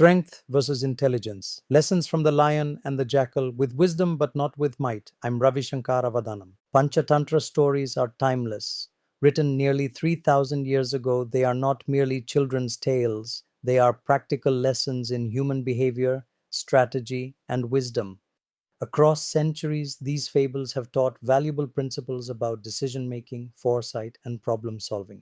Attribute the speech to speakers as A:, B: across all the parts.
A: Strength versus intelligence. Lessons from the lion and the jackal with wisdom but not with might. I'm Ravishankar. Panchatantra stories are timeless. Written nearly 3,000 years ago, they are not merely children's tales. They are practical lessons in human behavior, strategy, and wisdom. Across centuries, these fables have taught valuable principles about decision making, foresight, and problem solving.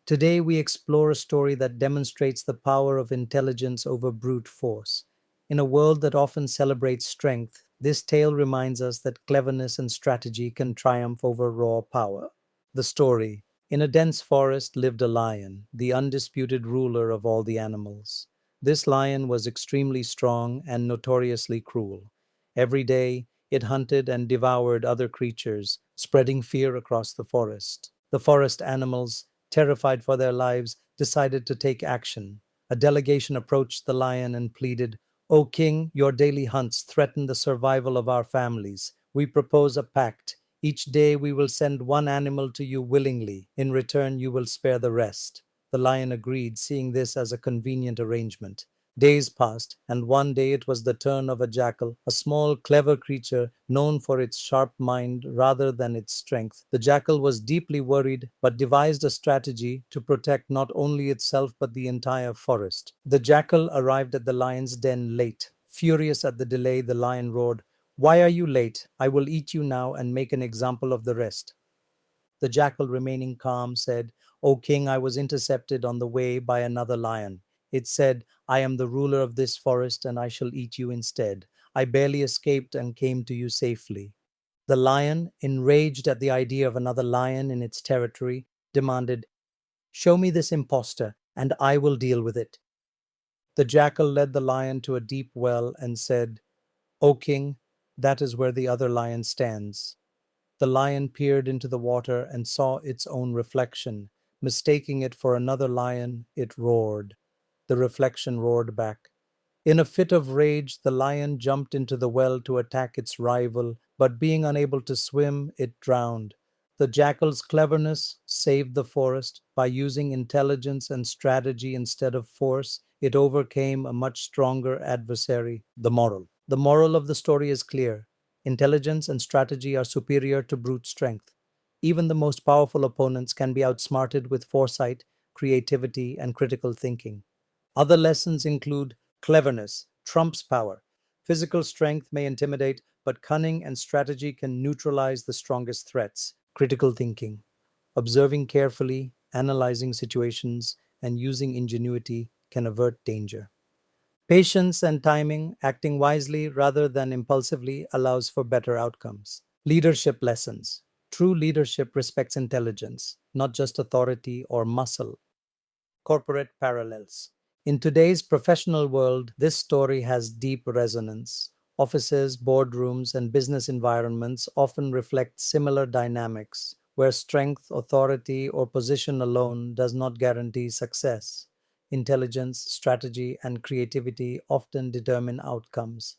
A: Today, we explore a story that demonstrates the power of intelligence over brute force. In a world that often celebrates strength, this tale reminds us that cleverness and strategy can triumph over raw power. The story: in a dense forest lived a lion, the undisputed ruler of all the animals. This lion was extremely strong and notoriously cruel. Every day, it hunted and devoured other creatures, spreading fear across the forest. The forest animals, terrified for their lives, decided to take action. A delegation approached the lion and pleaded, "O king, your daily hunts threaten the survival of our families. We propose a pact. Each day we will send one animal to you willingly. In return, you will spare the rest." The lion agreed, seeing this as a convenient arrangement. Days passed, and one day it was the turn of a jackal, a small, clever creature known for its sharp mind rather than its strength. The jackal was deeply worried, but devised a strategy to protect not only itself but the entire forest. The jackal arrived at the lion's den late. Furious at the delay, the lion roared, "Why are you late? I will eat you now and make an example of the rest." The jackal, remaining calm, said, "O king, I was intercepted on the way by another lion. It said, 'I am the ruler of this forest and I shall eat you instead.' I barely escaped and came to you safely." The lion, enraged at the idea of another lion in its territory, demanded, "Show me this impostor, and I will deal with it." The jackal led the lion to a deep well and said, "O king, that is where the other lion stands." The lion peered into the water and saw its own reflection. Mistaking it for another lion, it roared. The reflection roared back. In a fit of rage, the lion jumped into the well to attack its rival, but being unable to swim, it drowned. The jackal's cleverness saved the forest. By using intelligence and strategy instead of force, it overcame a much stronger adversary. The moral. The moral of the story is clear. Intelligence and strategy are superior to brute strength. Even the most powerful opponents can be outsmarted with foresight, creativity, and critical thinking. Other lessons include cleverness trumps power. Physical strength may intimidate, but cunning and strategy can neutralize the strongest threats. Critical thinking, observing carefully, analyzing situations, and using ingenuity can avert danger. Patience and timing, acting wisely rather than impulsively, allows for better outcomes. Leadership lessons. True leadership respects intelligence, not just authority or muscle. Corporate parallels. In today's professional world, this story has deep resonance. Offices, boardrooms, and business environments often reflect similar dynamics, where strength, authority, or position alone does not guarantee success. Intelligence, strategy, and creativity often determine outcomes.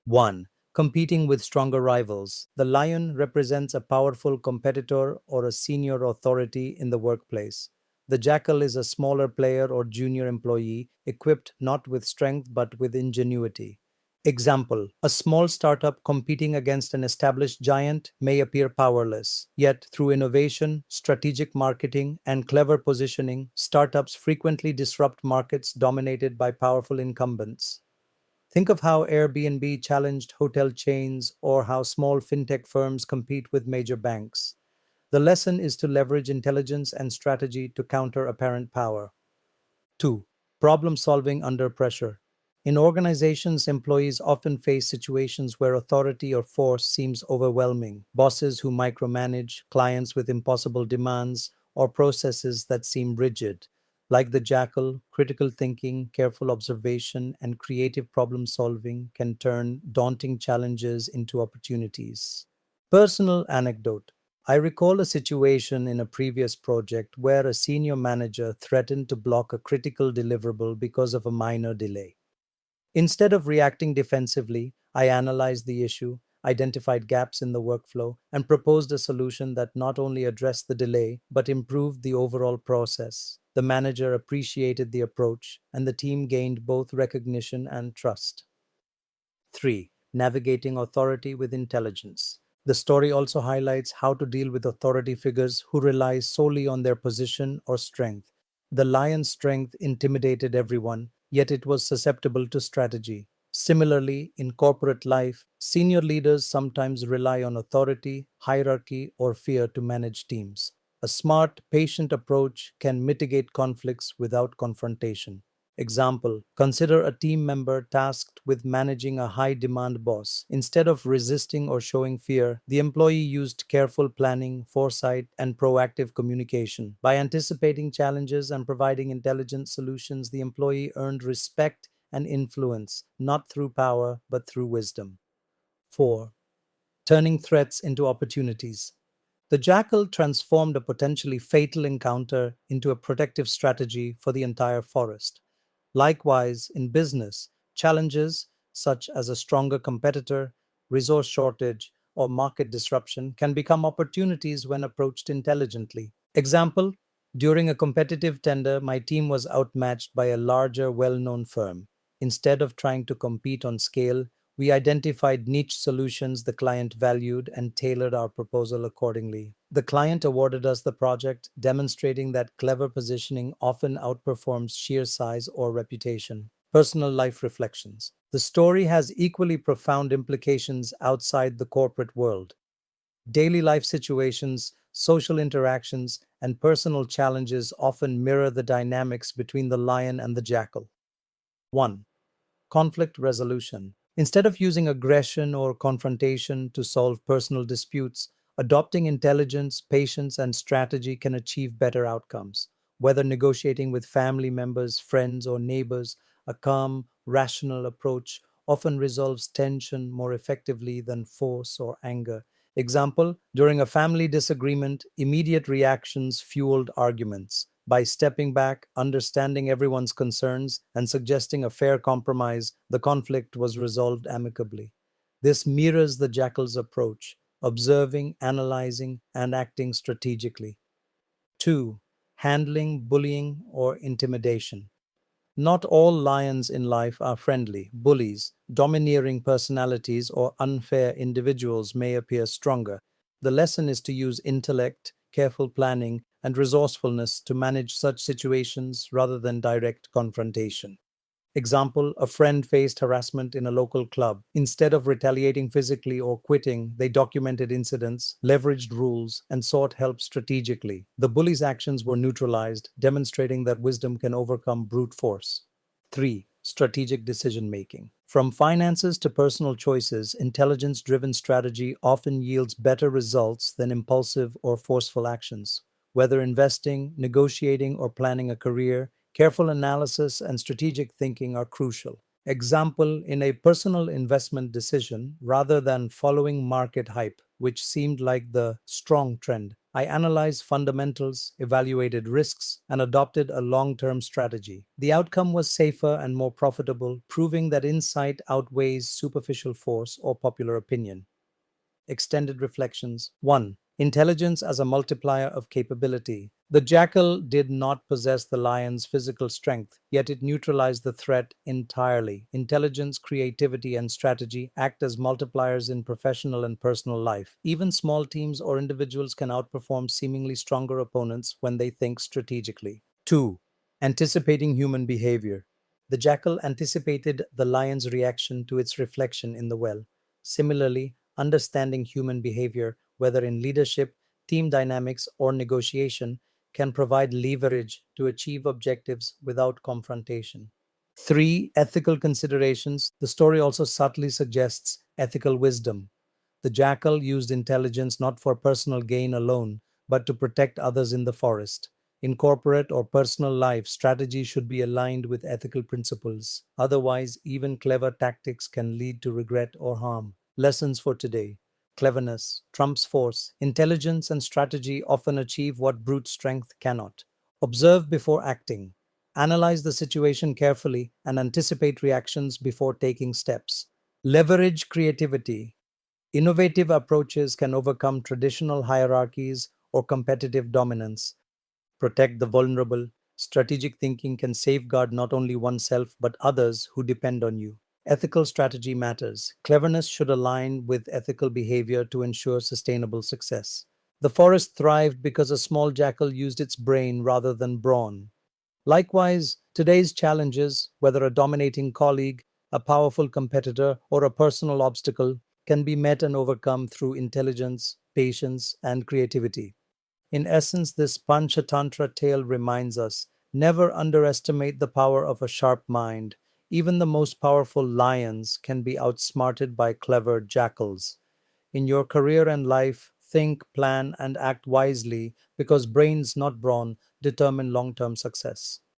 A: 1. Competing with stronger rivals. The lion represents a powerful competitor or a senior authority in the workplace. The jackal is a smaller player or junior employee, equipped not with strength but with ingenuity. Example: a small startup competing against an established giant may appear powerless, yet through innovation, strategic marketing, and clever positioning, startups frequently disrupt markets dominated by powerful incumbents. Think of how Airbnb challenged hotel chains or how small fintech firms compete with major banks. The lesson is to leverage intelligence and strategy to counter apparent power. 2. Problem solving under pressure. In organizations, employees often face situations where authority or force seems overwhelming. Bosses who micromanage, clients with impossible demands, or processes that seem rigid. Like the jackal, critical thinking, careful observation, and creative problem solving can turn daunting challenges into opportunities. Personal anecdote. I recall a situation in a previous project where a senior manager threatened to block a critical deliverable because of a minor delay. Instead of reacting defensively, I analyzed the issue, identified gaps in the workflow, and proposed a solution that not only addressed the delay but improved the overall process. The manager appreciated the approach, and the team gained both recognition and trust. 3. Navigating authority with intelligence. The story also highlights how to deal with authority figures who rely solely on their position or strength. The lion's strength intimidated everyone, yet it was susceptible to strategy. Similarly, in corporate life, senior leaders sometimes rely on authority, hierarchy, or fear to manage teams. A smart, patient approach can mitigate conflicts without confrontation. Example: consider a team member tasked with managing a high demand boss. Instead of resisting or showing fear, the employee used careful planning, foresight, and proactive communication. By anticipating challenges and providing intelligent solutions, the employee earned respect and influence, not through power, but through wisdom. 4. Turning threats into opportunities. The jackal transformed a potentially fatal encounter into a protective strategy for the entire forest. Likewise, in business, challenges such as a stronger competitor, resource shortage, or market disruption can become opportunities when approached intelligently. Example: during a competitive tender, my team was outmatched by a larger, well known firm. Instead of trying to compete on scale, we identified niche solutions the client valued and tailored our proposal accordingly. The client awarded us the project, demonstrating that clever positioning often outperforms sheer size or reputation. Personal life reflections. The story has equally profound implications outside the corporate world. Daily life situations, social interactions, and personal challenges often mirror the dynamics between the lion and the jackal. 1. Conflict resolution. Instead of using aggression or confrontation to solve personal disputes, adopting intelligence, patience, and strategy can achieve better outcomes. Whether negotiating with family members, friends, or neighbors, a calm, rational approach often resolves tension more effectively than force or anger. Example: during a family disagreement, immediate reactions fueled arguments. By stepping back, understanding everyone's concerns, and suggesting a fair compromise, the conflict was resolved amicably. This mirrors the jackal's approach: observing, analyzing, and acting strategically. 2. Handling bullying or intimidation. Not all lions in life are friendly. Bullies, domineering personalities, or unfair individuals may appear stronger. The lesson is to use intellect, careful planning, and resourcefulness to manage such situations rather than direct confrontation. Example: a friend faced harassment in a local club. Instead of retaliating physically or quitting, they documented incidents, leveraged rules, and sought help strategically. The bully's actions were neutralized, demonstrating that wisdom can overcome brute force. 3. Strategic decision making. From finances to personal choices, intelligence driven strategy often yields better results than impulsive or forceful actions. Whether investing, negotiating, or planning a career, careful analysis and strategic thinking are crucial. Example: in a personal investment decision, rather than following market hype, which seemed like the strong trend, I analyzed fundamentals, evaluated risks, and adopted a long term strategy. The outcome was safer and more profitable, proving that insight outweighs superficial force or popular opinion. Extended reflections. 1. Intelligence as a multiplier of capability. The jackal did not possess the lion's physical strength, yet it neutralized the threat entirely. Intelligence, creativity, and strategy act as multipliers in professional and personal life. Even small teams or individuals can outperform seemingly stronger opponents when they think strategically. 2. Anticipating human behavior. The jackal anticipated the lion's reaction to its reflection in the well. Similarly, understanding human behavior, whether in leadership, team dynamics, or negotiation, can provide leverage to achieve objectives without confrontation. 3. Ethical considerations. The story also subtly suggests ethical wisdom. The jackal used intelligence not for personal gain alone, but to protect others in the forest. In corporate or personal life, strategy should be aligned with ethical principles. Otherwise, even clever tactics can lead to regret or harm. Lessons for today. Cleverness trumps force. Intelligence and strategy often achieve what brute strength cannot. Observe before acting. Analyze the situation carefully and anticipate reactions before taking steps. Leverage creativity. Innovative approaches can overcome traditional hierarchies or competitive dominance. Protect the vulnerable. Strategic thinking can safeguard not only oneself but others who depend on you. Ethical strategy matters. Cleverness should align with ethical behavior to ensure sustainable success. The forest thrived because a small jackal used its brain rather than brawn. Likewise, today's challenges, whether a dominating colleague, a powerful competitor, or a personal obstacle, can be met and overcome through intelligence, patience, and creativity. In essence, this Panchatantra tale reminds us never underestimate the power of a sharp mind. Even the most powerful lions can be outsmarted by clever jackals. In your career and life, think, plan, and act wisely because brains, not brawn, determine long term success.